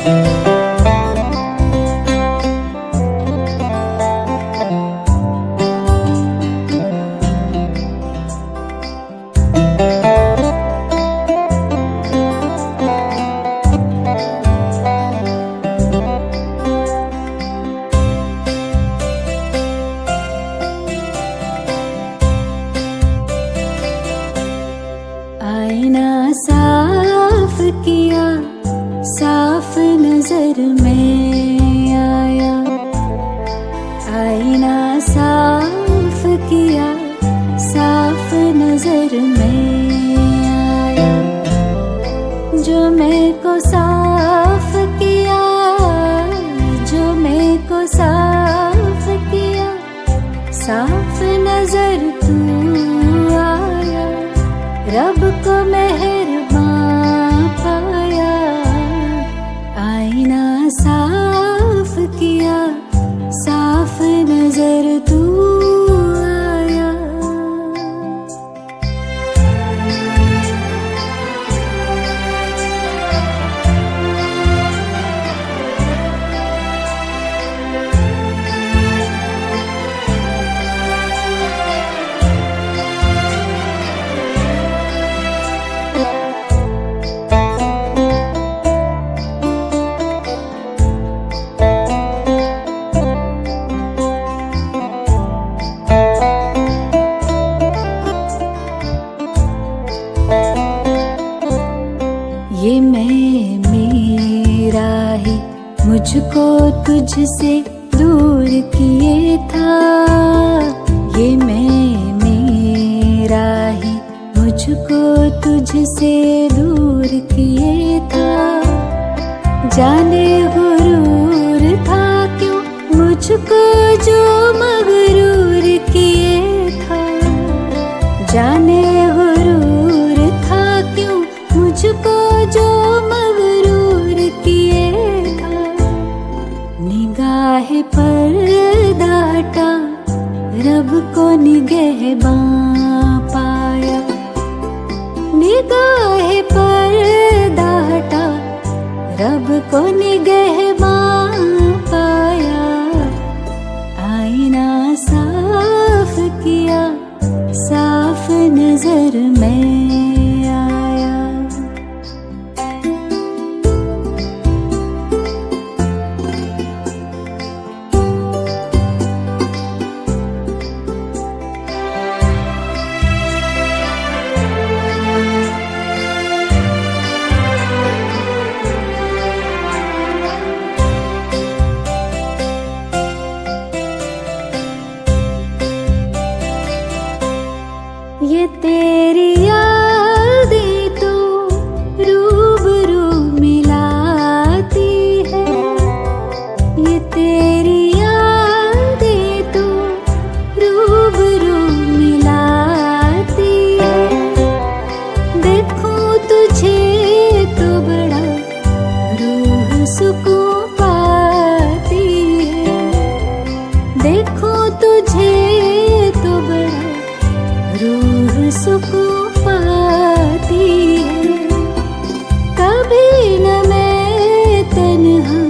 आईना साफ किया, साफ नजर में आया। आईना साफ किया, साफ नजर में आया। जो मैं को साफ किया, जो मैं को साफ किया, साफ नजर तू आया। रब को मेहरबान पाया। आईना साफ किया, साफ नजर तू आया। ये मैं मेरा ही मुझको तुझसे दूर किए था। ये मैं मेरा ही मुझको तुझसे दूर किए था। जाने गुरूर था क्यों मुझको जो मगरूर किए था। जाने गुरूर था क्यों मुझको जो मगरूर किए था। निगाह पर डाटा, रब को निगहबान पाया। निगाह पर डाटा, रब को निगहबान पाया। आईना साफ किया, साफ नजर में आया। ये तेरी यादें तो रूबरू मिलाती है। ये तेरी यादें तो रूबरू मिलाती है। देखूं तुझे तो बड़ा रूह सुकून पाती है। देखूं तुझे तो बड़ा रूह सुकून पाती है। कभी न मैं तन्हा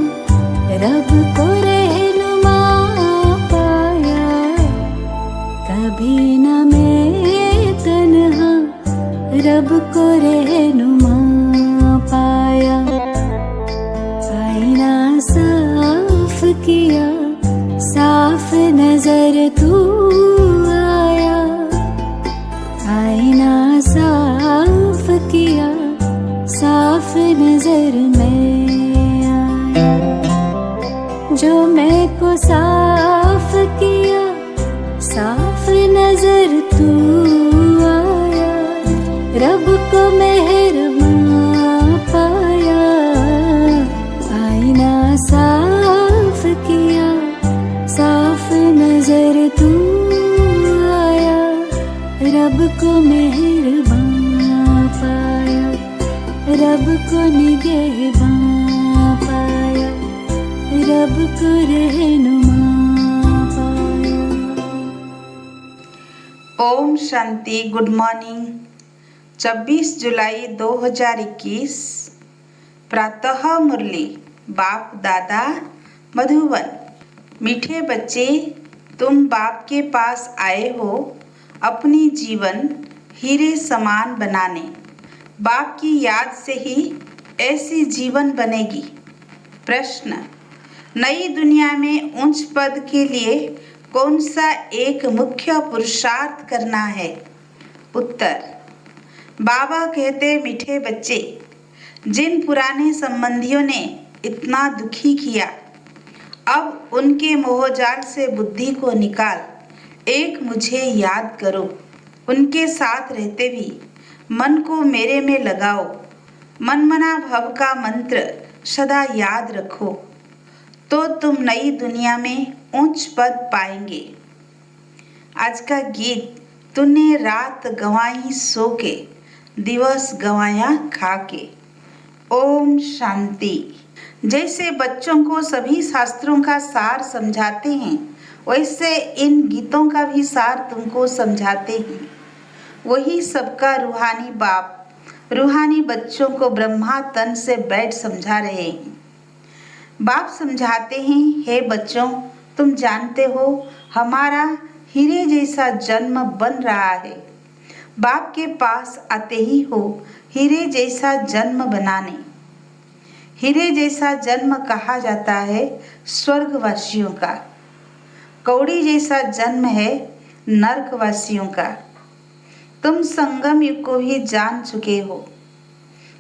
रब को रहनुमा पाया। कभी न मैं तन्हा रब को रहनुमा पाया। आईना साफ किया, साफ नजर तू आया। आईना साफ किया, साफ नजर में आया। जो मैं को साफ किया, साफ नजर तू आया। रब को मेहरबान पाया। आईना साफ किया, साफ नजर तू आया। रब को मेहरबान पाया। रब को निगहबान पाया। रब को रहनुमा पाया। ओम शांति। Good morning. 26 जुलाई 2021 प्रातः मुरली। बाप दादा मधुबन। मीठे बच्चे, तुम बाप के पास आए हो अपनी जीवन हीरे समान बनाने। बाप की याद से ही ऐसी जीवन बनेगी। प्रश्न, नई दुनिया में उच्च पद के लिए कौन सा एक मुख्य पुरुषार्थ करना है? उत्तर, बाबा कहते मीठे बच्चे, जिन पुराने संबंधियों ने इतना दुखी किया, अब उनके मोहजाल से बुद्धि को निकाल एक मुझे याद करो। उनके साथ रहते भी मन को मेरे में लगाओ। मनमना भव का मंत्र सदा याद रखो, तो तुम नई दुनिया में उच्च पद पाएंगे। आज का गीत, तूने रात गंवाई सो के, दिवस गंवाया खा के। ओम शांति। जैसे बच्चों को सभी शास्त्रों का सार समझाते हैं, वैसे इन गीतों का भी सार तुमको समझाते हैं। वही सबका रूहानी बाप रूहानी बच्चों को ब्रह्मा तन से बैठ समझा रहे हैं। बाप समझाते हैं, हे बच्चों, तुम जानते हो हमारा हीरे जैसा जन्म बन रहा है। बाप के पास आते ही हो हीरे जैसा जन्म बनाने। हीरे जैसा जन्म कहा जाता है स्वर्गवासियों का, कौड़ी जैसा जन्म है नरकवासियों का। तुम संगम युग को भी जान चुके हो,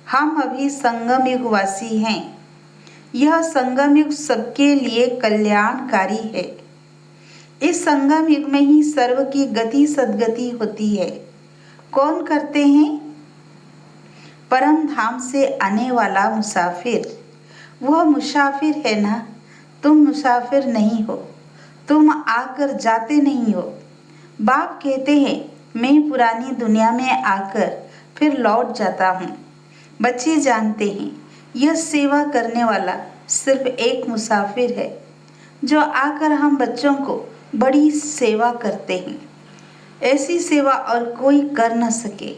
हम अभी संगम युग वासी हैं। यह संगम युग सबके लिए कल्याणकारी है। इस संगम युग में ही सर्व की गति सद्गति होती है। कौन करते हैं? परम धाम से आने वाला मुसाफिर। वह मुसाफिर है ना, तुम मुसाफिर नहीं हो, तुम आकर जाते नहीं हो। बाप कहते हैं, मैं पुरानी दुनिया में आकर फिर लौट जाता हूँ। बच्चे जानते हैं, यह सेवा करने वाला सिर्फ एक मुसाफिर है, जो आकर हम बच्चों को बड़ी सेवा करते हैं। ऐसी सेवा और कोई कर न सके।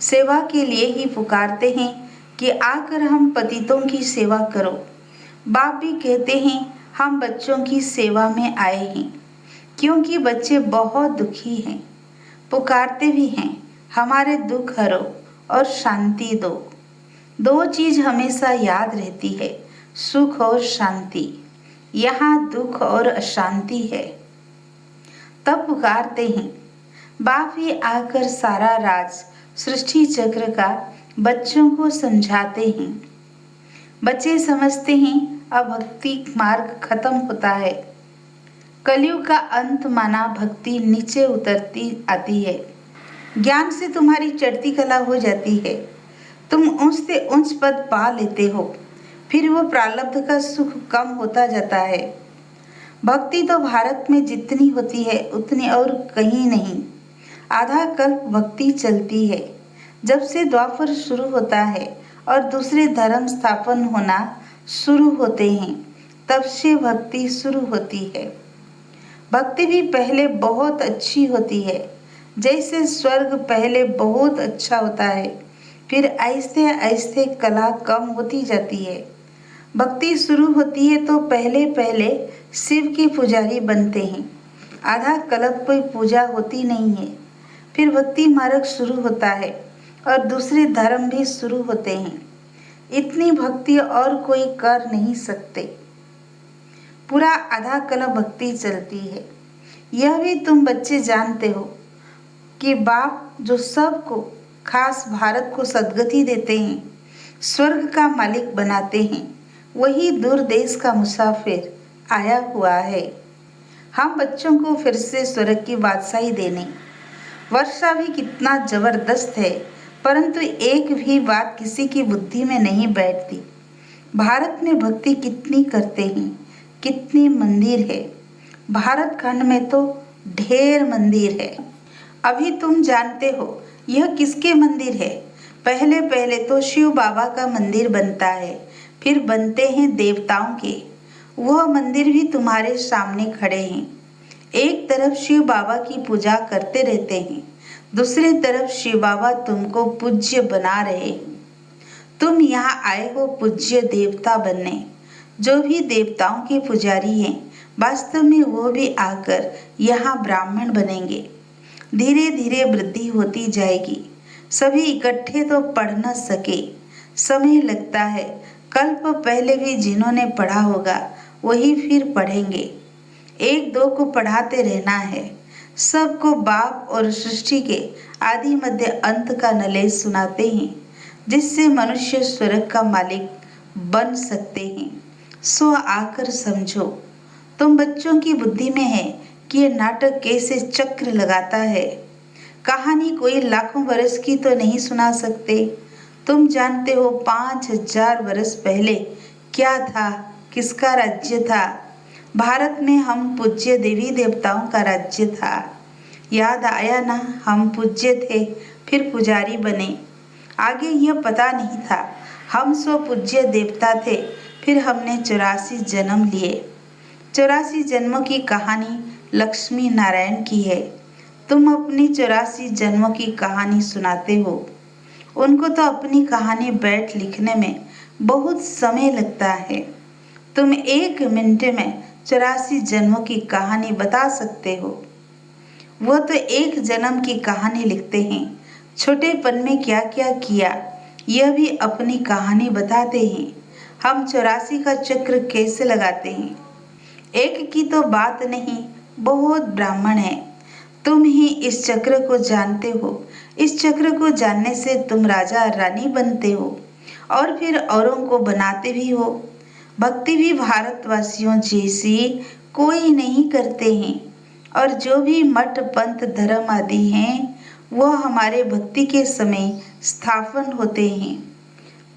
सेवा के लिए ही पुकारते हैं कि आकर हम पतितों की सेवा करो। बाप भी कहते हैं, हम बच्चों की सेवा में आए हैं, क्योंकि बच्चे बहुत दुखी हैं। पुकारते भी हैं, हमारे दुख हरो और शांति दो। दो चीज हमेशा याद रहती है, सुख और शांति। यहाँ दुख और अशांति है। तब पुकारते हैं। बाप ही आकर सारा राज सृष्टि चक्र का बच्चों को समझाते हैं। बच्चे समझते हैं अब भक्ति मार्ग खत्म होता है। कलयुग का अंत माना भक्ति नीचे उतरती आती है। ज्ञान से तुम्हारी चढ़ती कला हो जाती है। तुम ऊंच से ऊंच पद पा लेते हो। फिर वो प्रारब्ध का सुख कम होता जाता है। भक्ति तो भारत में जितनी होती है उतनी और कहीं नहीं। आधा कल्प भक्ति चलती है। जब से द्वापर शुरू होता है और दूसरे धर्म स्थापन होना शुरू होते हैं, तब से भक्ति शुरू होती है। भक्ति भी पहले बहुत अच्छी होती है, जैसे स्वर्ग पहले बहुत अच्छा होता है, फिर आहिस्ते आहिस्ते कला कम होती जाती है। भक्ति शुरू होती है तो पहले पहले शिव के पुजारी बनते हैं। आधा कल्प कोई पूजा होती नहीं है। फिर भक्ति मार्ग शुरू होता है और दूसरे धर्म भी शुरू होते हैं। इतनी भक्ति और कोई कर नहीं सकते। पूरा आधा कल्प भक्ति चलती है। यह भी तुम बच्चे जानते हो कि बाप जो सबको, खास भारत को सद्गति देते हैं, स्वर्ग का मालिक बनाते हैं, वही दूर देश का मुसाफिर आया हुआ है हम बच्चों को फिर से स्वर्ग की बादशाही देने। वर्षा भी कितना जबरदस्त है, परंतु एक भी बात किसी की बुद्धि में नहीं बैठती। भारत में भक्ति कितनी करते हैं, कितनी मंदिर है। भारत खंड में तो ढेर मंदिर है। अभी तुम जानते हो यह किसके मंदिर है? पहले पहले तो शिव बाबा का मंदिर बनता है, फिर बनते हैं देवताओं के। वह मंदिर भी तुम्हारे सामने खड़े हैं। एक तरफ शिव बाबा की पूजा करते रहते हैं, दूसरी तरफ शिव बाबा तुमको पूज्य बना रहे हैं। तुम यहाँ आए हो पूज्य देवता बनने। जो भी देवताओं के पुजारी हैं, वास्तव में वो भी आकर यहाँ ब्राह्मण बनेंगे। धीरे धीरे वृद्धि होती जाएगी। सभी इकट्ठे तो पढ़ न सके, समय लगता है। कल्प पहले भी जिन्होंने पढ़ा होगा वही फिर पढ़ेंगे। एक दो को पढ़ाते रहना है। सबको बाप और सृष्टि के आदि मध्य अंत का नॉलेज सुनाते हैं, जिससे मनुष्य स्वर्ग का मालिक बन सकते हैं। सो आकर समझो। तुम बच्चों की बुद्धि में है कि ये नाटक कैसे चक्र लगाता है। कहानी कोई लाखों वर्ष की तो नहीं सुना सकते। तुम जानते हो 5000 वर्ष पहले क्या था, किसका राज्य था। भारत में हम पूज्य देवी देवताओं का राज्य था। याद आया ना, हम पूज्य थे, फिर पुजारी बने। आगे यह पता नहीं था। हम सो पूज्य देवता थे, फिर हमने 84 जन्म लिए। 84 जन्मों की कहानी लक्ष्मी नारायण की है। तुम अपनी 84 जन्मों की कहानी सुनाते हो। उनको तो अपनी कहानी बैठ लिखने में बहुत समय लगता है। तुम 1 मिनट में 84 जन्मों की कहानी बता सकते हो। वो तो 1 जन्म की कहानी लिखते हैं। छोटेपन में क्या क्या किया यह भी अपनी कहानी बताते हैं। हम 84 का चक्र कैसे लगाते हैं। एक की तो बात नहीं, बहुत ब्राह्मण है। तुम ही इस चक्र को जानते हो। इस चक्र को जानने से तुम राजा रानी बनते हो और फिर औरों को बनाते भी हो। भक्ति भी भारतवासियों जैसी कोई नहीं करते हैं, और जो भी मठ पंथ धर्म आदि हैं वह हमारे भक्ति के समय स्थापन होते हैं।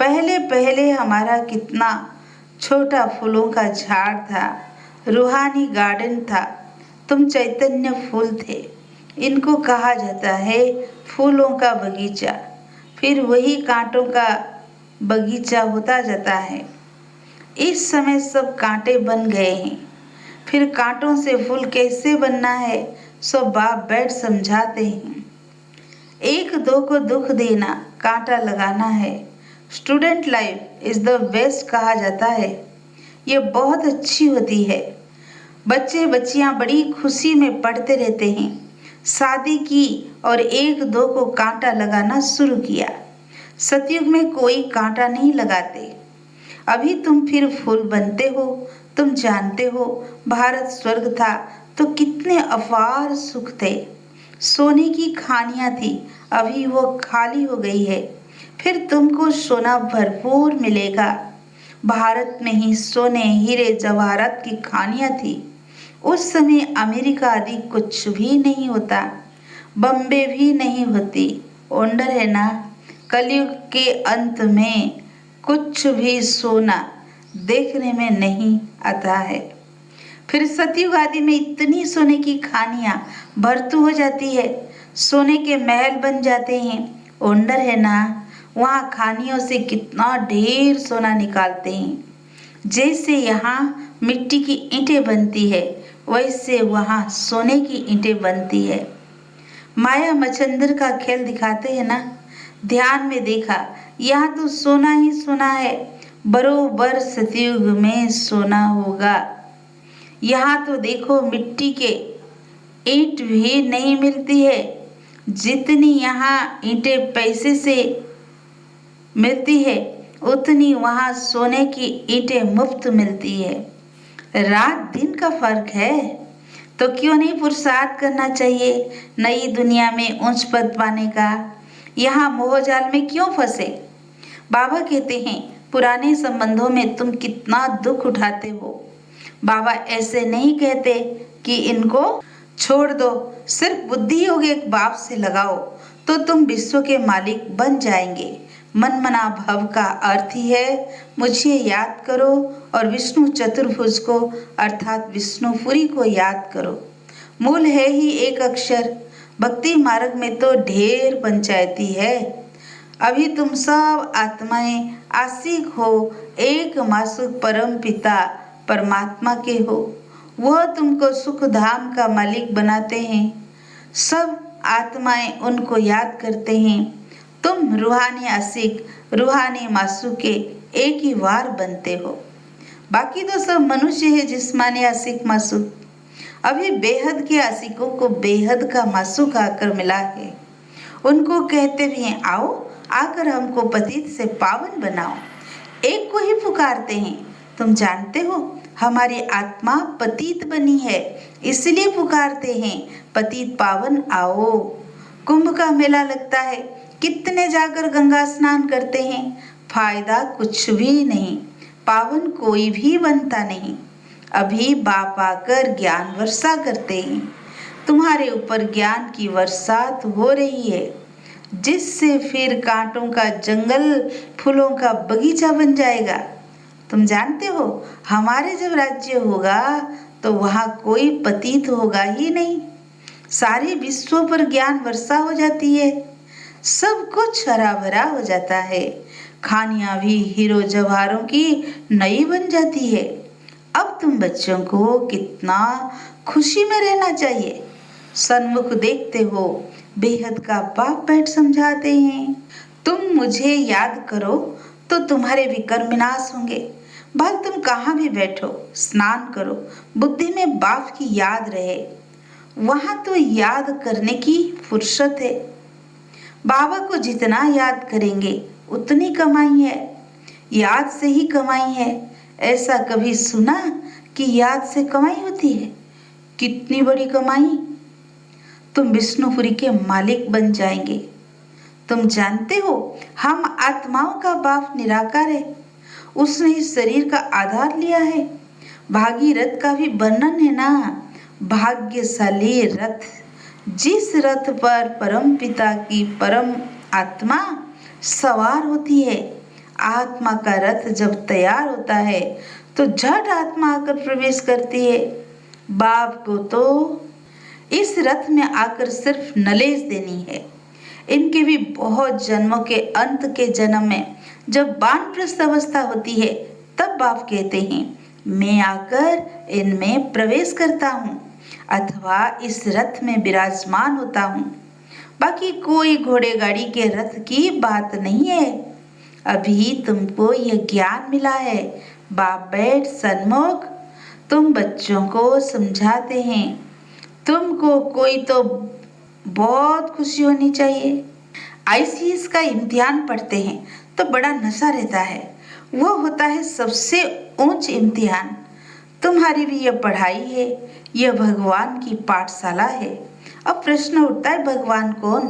पहले पहले हमारा कितना छोटा फूलों का झाड़ था, रूहानी गार्डन था। तुम चैतन्य फूल थे। इनको कहा जाता है फूलों का बगीचा। फिर वही कांटों का बगीचा होता जाता है। इस समय सब कांटे बन गए हैं। फिर कांटों से फूल कैसे बनना है सो बाप बैठ समझाते हैं। 1-2 को दुख देना कांटा लगाना है। Student life is the best कहा जाता है। ये बहुत अच्छी होती है। बच्चे बच्चियां बड़ी खुशी में पढ़ते रहते हैं। शादी की और 1-2 को कांटा लगाना शुरू किया। सतयुग में कोई कांटा नहीं लगाते। अभी तुम फिर फूल बनते हो। तुम जानते हो भारत स्वर्ग था तो कितने अपार सुख थे। सोने की खानियां थी, अभी वो खाली हो गई है। फिर तुमको सोना भरपूर मिलेगा। भारत में ही सोने हीरे जवाहरात की खानियां थी। उस समय अमेरिका आदि कुछ भी नहीं होता, बम्बे भी नहीं होती। ओंडर है ना, कलयुग के अंत में कुछ भी सोना देखने में नहीं आता है। फिर सतयुग आदि में इतनी सोने की खानियां भरतू हो जाती है, सोने के महल बन जाते हैं। ओंडर है ना, वहाँ खानियों से कितना ढेर सोना निकालते हैं। जैसे यहाँ मिट्टी की ईंटें बनती है, वैसे वहाँ सोने की ईंटें बनती है। माया मचंदर का खेल दिखाते हैं ना, ध्यान में देखा, यहाँ तो सोना ही सोना है। बरोबर सतयुग में सोना होगा। यहाँ तो देखो मिट्टी के ईंट भी नहीं मिलती है। जितनी यहाँ ईंटें पैसे से मिलती है, उतनी वहाँ सोने की ईंटें मुफ्त मिलती है। रात दिन का फर्क है। तो क्यों नहीं पुरुषार्थ करना चाहिए नई दुनिया में ऊंच पद पाने का। यहाँ मोहजाल में क्यों फंसे। बाबा कहते हैं पुराने संबंधों में तुम कितना दुख उठाते हो। बाबा ऐसे नहीं कहते कि इनको छोड़ दो, सिर्फ बुद्धि योग एक बाप से लगाओ तो तुम विश्व के मालिक बन जाएंगे। मनमना भव का अर्थ ही है मुझे याद करो और विष्णु चतुर्भुज को अर्थात विष्णुपुरी को याद करो। मूल है ही एक अक्षर। भक्ति मार्ग में तो ढेर पंचायती है। अभी तुम सब आत्माएं आशिक हो, एक मासूक परम पिता परमात्मा के हो। वह तुमको सुख धाम का मालिक बनाते हैं। सब आत्माएं उनको याद करते हैं। तुम रूहानी आशिक रूहानी मासूक के एक ही वार बनते हो। बाकी तो सब मनुष्य है, जिस्मानी आशिक मासूक। अभी बेहद के आशिकों को बेहद का मासूक आकर मिला है। उनको कहते भी हैं, आओ आकर हमको पतित से पावन बनाओ। एक को ही पुकारते हैं। तुम जानते हो, हमारी आत्मा पतित बनी है, इसलिए पुकारते हैं, पतित पावन आओ। कुंभ का मेला लगता है, कितने जाकर गंगा स्नान करते हैं, फायदा कुछ भी नहीं, पावन कोई भी बनता नहीं। अभी बाप आकर ज्ञान वर्षा करते हैं। तुम्हारे ऊपर ज्ञान की वर्षात हो रही है, जिससे फिर कांटों का जंगल फूलों का बगीचा बन जाएगा। तुम जानते हो, हमारे जब राज्य होगा तो वहाँ कोई पतित होगा ही नहीं। सारे विश्व पर ज्ञान वर्षा हो जाती है, सब कुछ हरा भरा हो जाता है। खानियां भी हीरो जवाहरों की नई बन जाती है। अब तुम बच्चों को कितना खुशी में रहना चाहिए। सन्मुख देखते हो, बेहद का बाप बैठ समझाते हैं, तुम मुझे याद करो तो तुम्हारे विकर्म विनाश होंगे। भले तुम कहाँ भी बैठो, स्नान करो, बुद्धि में बाप की याद रहे। वहां तो याद करने की फुर्सत है। बाबा को जितना याद करेंगे उतनी कमाई है, याद से ही कमाई है। ऐसा कभी सुना कि याद से कमाई होती है? कितनी बड़ी कमाई! तुम विष्णुपुरी के मालिक बन जाएंगे। तुम जानते हो, हम आत्माओं का बाप निराकार है, उसने इस शरीर का आधार लिया है। भागीरथ का भी वर्णन है ना, भाग्यशाली रथ, जिस रथ पर परम पिता की परम आत्मा सवार होती है। आत्मा का रथ जब तैयार होता है तो झट आत्मा आकर प्रवेश करती है। बाप को तो इस रथ में आकर सिर्फ नलेज देनी है। इनके भी बहुत जन्मों के अंत के जन्म में जब वानप्रस्थ अवस्था होती है, तब बाप कहते हैं, मैं आकर इनमें प्रवेश करता हूँ अथवा इस रथ में विराजमान होता हूँ। बाकी कोई घोड़े गाड़ी के रथ की बात नहीं है। अभी तुमको यह ज्ञान मिला है। बाप बैठ सन्मुख तुम बच्चों को समझाते हैं। तुमको कोई तो बहुत खुशी होनी चाहिए। आईसीएस का इम्तिहान पढ़ते हैं तो बड़ा नशा रहता है, वो होता है सबसे ऊंच इम्तिहान। तुम्हारी भी यह पढ़ाई है, यह भगवान की पाठशाला है। अब प्रश्न उठता है, भगवान कौन?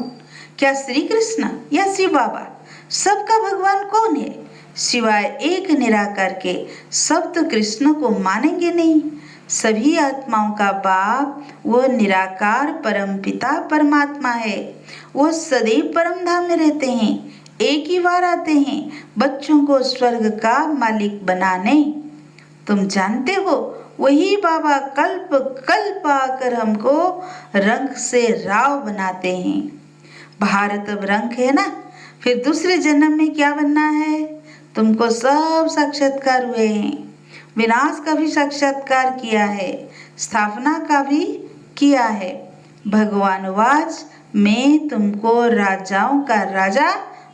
क्या श्री कृष्ण या शिव बाबा? सबका भगवान कौन है? सिवाय एक निराकार के सब तो कृष्ण को मानेंगे नहीं। सभी आत्माओं का बाप वो निराकार परम पिता परमात्मा है। वो सदैव परम धाम में रहते हैं, एक ही बार आते हैं बच्चों को स्वर्ग का मालिक बनाने। तुम जानते हो, वही बाबा कल्प कल्प आकर हमको रंग से राव बनाते हैं। भारत अब रंग है ना, फिर दूसरे जन्म में क्या बनना है? तुमको सब साक्षात्कार हुए हैं। विनाश का भी साक्षात्कार किया है, स्थापना का भी किया है। भगवान वाच, मैं तुमको राजाओं का राजा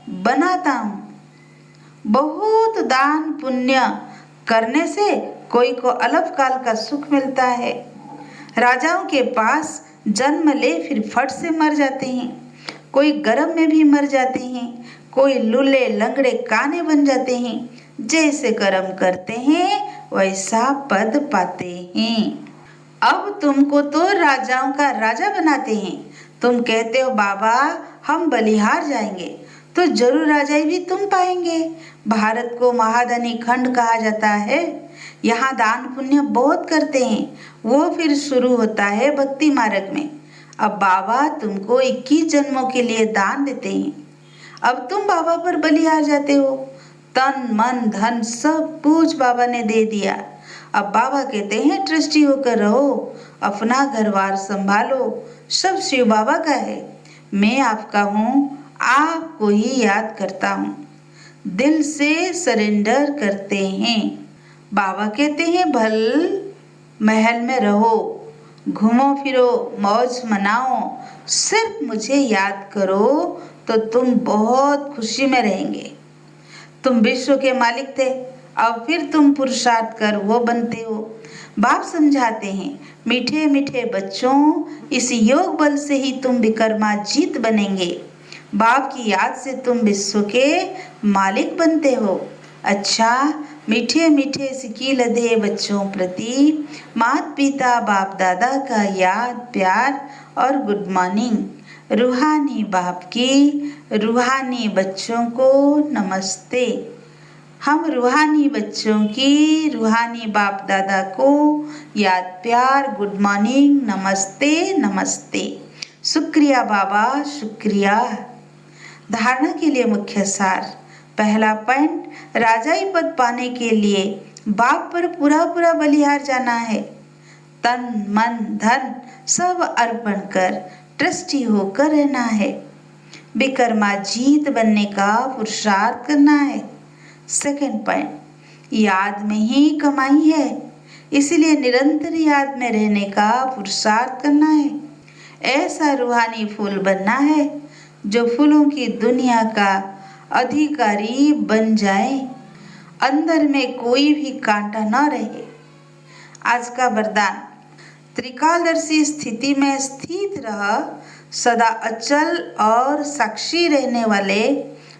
बनाता हूँ। बहुत दान पुण्य करने से कोई को अलग काल का सुख मिलता है। राजाओं के पास जन्म ले फिर फट से मर जाते हैं, कोई गर्भ में भी मर जाते हैं, कोई लूले लंगड़े काने बन जाते हैं। जैसे कर्म करते हैं वैसा पद पाते हैं। अब तुमको तो राजाओं का राजा बनाते हैं। तुम कहते हो बाबा हम बलिहार जाएंगे, तो जरूर राजाई भी तुम पाएंगे। भारत को महादानी खंड कहा जाता है। यहाँ दान पुण्य बहुत करते हैं, वो फिर शुरू होता है भक्ति मार्ग में। अब बाबा तुमको 21 जन्मों के लिए दान देते हैं। अब तुम बाबा पर बलिहार जाते हो, तन मन धन सब कुछ बाबा ने दे दिया। अब बाबा कहते हैं ट्रस्टी होकर रहो, अपना घर बार संभालो, सब शिव बाबा का है। मैं आपका हूँ, आपको ही याद करता हूँ, दिल से सरेंडर करते हैं। बाबा कहते हैं भल महल में रहो, घूमो फिरो, मौज मनाओ, सिर्फ मुझे याद करो तो तुम बहुत खुशी में रहेंगे। तुम विश्व के मालिक थे, अब फिर तुम पुरुषार्थ कर वो बनते हो। बाप समझाते हैं, मीठे मीठे बच्चों, इस योग बल से ही तुम विक्रमाजीत बनेंगे। बाप की याद से तुम विश्व के मालिक बनते हो। अच्छा, मीठे मीठे सिकी लदे बच्चों प्रति माता पिता बाप दादा का याद प्यार और गुड मॉर्निंग। रूहानी बाप की रूहानी बच्चों को नमस्ते। हम रूहानी बच्चों की रूहानी बाप दादा को याद प्यार गुड मॉर्निंग नमस्ते नमस्ते। शुक्रिया बाबा शुक्रिया। धारणा के लिए मुख्य सार। पहला पॉइंट, राजाई पद पाने के लिए बाप पर पूरा पूरा बलिहार जाना है। तन मन धन सब अर्पण कर ट्रस्टी होकर रहना है। विक्रमाजीत बनने का पुरुषार्थ करना है। सेकंड पॉइंट, याद में ही कमाई है, इसलिए निरंतर याद में रहने का पुरुषार्थ करना है। ऐसा रूहानी फूल बनना है जो फूलों की दुनिया का अधिकारी बन जाए, अंदर में कोई भी कांटा न रहे। आज का वरदान, त्रिकालदर्शी स्थिति में स्थित रह, सदा अचल और साक्षी रहने वाले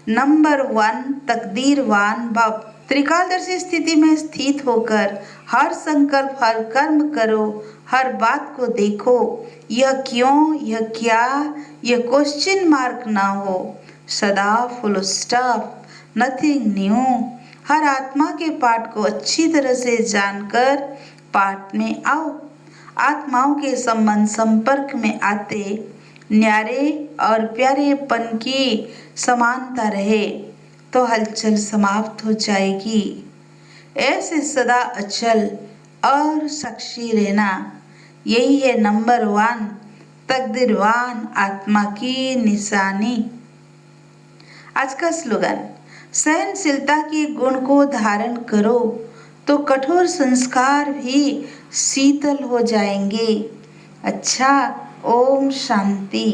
नंबर 1 तकदीरवान भव। त्रिकालदर्शी स्थिति में स्थित होकर हर संकल्प हर कर्म करो, हर बात को देखो, यह क्यों यह क्या यह क्वेश्चन मार्क ना हो, सदा फुल स्टॉप नथिंग न्यू। हर आत्मा के पाठ को अच्छी तरह से जानकर पाठ में आओ। आत्माओं के संबंध संपर्क में आते न्यारे और प्यारेपन की समानता रहे तो हलचल समाप्त हो जाएगी। ऐसे सदा अचल और साक्षी रहना, यही है नंबर 1 तकदीरवान आत्मा की निशानी। आज का स्लोगन, सहनशीलता के गुण को धारण करो तो कठोर संस्कार भी शीतल हो जाएंगे। अच्छा, ओम शांति।